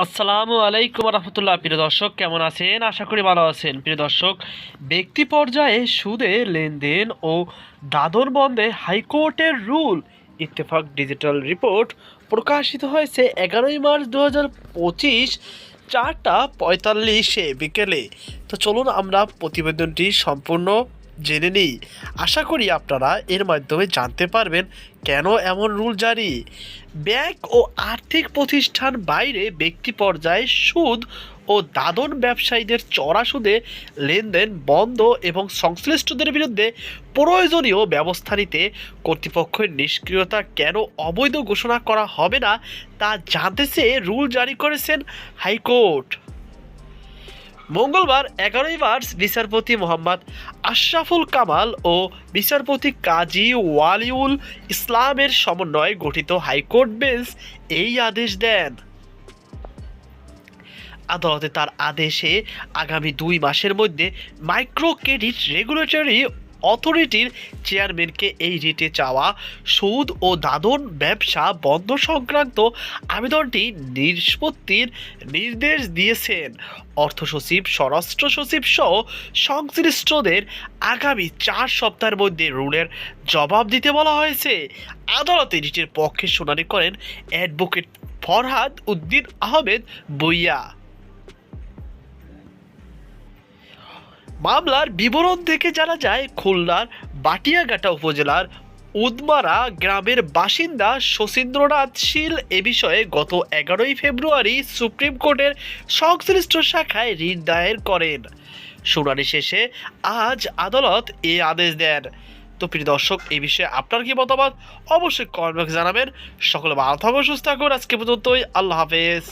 আসসালামু আলাইকুম রহমতুল্লাহ। প্রিয় দর্শক, কেমন আছেন? আশা করি ভালো আছেন। প্রিয় দর্শক, ব্যক্তি পর্যায়ে সুদে লেনদেন ও দাদন বন্ধে হাইকোর্টের রুল। ইত্তেফাক ডিজিটাল রিপোর্ট প্রকাশিত হয়েছে 11 মার্চ 2025 4:45 বিকেলে। তো চলুন আমরা প্রতিবেদনটি সম্পূর্ণ জেনে নিই। আশা করি আপনারা এর মাধ্যমে জানতে পারবেন কেন এমন রুল জারি। ব্যাংক ও আর্থিক প্রতিষ্ঠান বাইরে ব্যক্তি পর্যায়ে সুদ ও দাদন ব্যবসায়ীদের চড়া সুদে লেনদেন বন্ধ এবং সংশ্লিষ্টদের বিরুদ্ধে প্রয়োজনীয় ব্যবস্থা নিতে কর্তৃপক্ষের নিষ্ক্রিয়তা কেন অবৈধ ঘোষণা করা হবে না তা জানতে চেয়ে রুল জারি করেছেন হাইকোর্ট। মঙ্গলবার 11 মার্চ বিচারপতি মোহাম্মদ আশরাফুল কামাল ও বিচারপতি কাজী ওয়ালিউল ইসলামের সমন্বয়ে গঠিত হাইকোর্ট বেঞ্চ এই আদেশ দেন। আদালতে তার আদেশে আগামী 2 মাসের মধ্যে মাইক্রো ক্রেডিট রেগুলেটরি অথরিটির চেয়ারম্যানকে এই রিটে চাওয়া সুদ ও দাদন ব্যবসা বন্ধ সংক্রান্ত আবেদনটি নিষ্পত্তির নির্দেশ দিয়েছেন। অর্থ সচিব, স্বরাষ্ট্র সচিব সহ সংশ্লিষ্টদের আগামী 4 সপ্তাহের মধ্যে রুলের জবাব দিতে বলা হয়েছে। আদালতে রিটের পক্ষে শুনানি করেন অ্যাডভোকেট ফরহাদ উদ্দিন আহমেদ ভূঁইয়া। মামলার বিবরণ থেকে জানা যায়, খুলনার বাটিয়াঘাটা উপজেলার উদমারা গ্রামের বাসিন্দা শচীন্দ্রনাথ শীল এ বিষয়ে গত 11 ফেব্রুয়ারি সুপ্রিম কোর্টের সংশ্লিষ্ট শাখায় রিট দায়ের করেন। শুনানি শেষে আজ আদালত এ আদেশ দেন। তো প্রিয় দর্শক, এই বিষয়ে আপনার কি মতামত অবশ্যই কমেন্ট বক্সে জানাবেন। সকলে ভালো থাকুন, সুস্থ থাকুন। আজকে পর্যন্তই, আল্লাহ হাফেজ।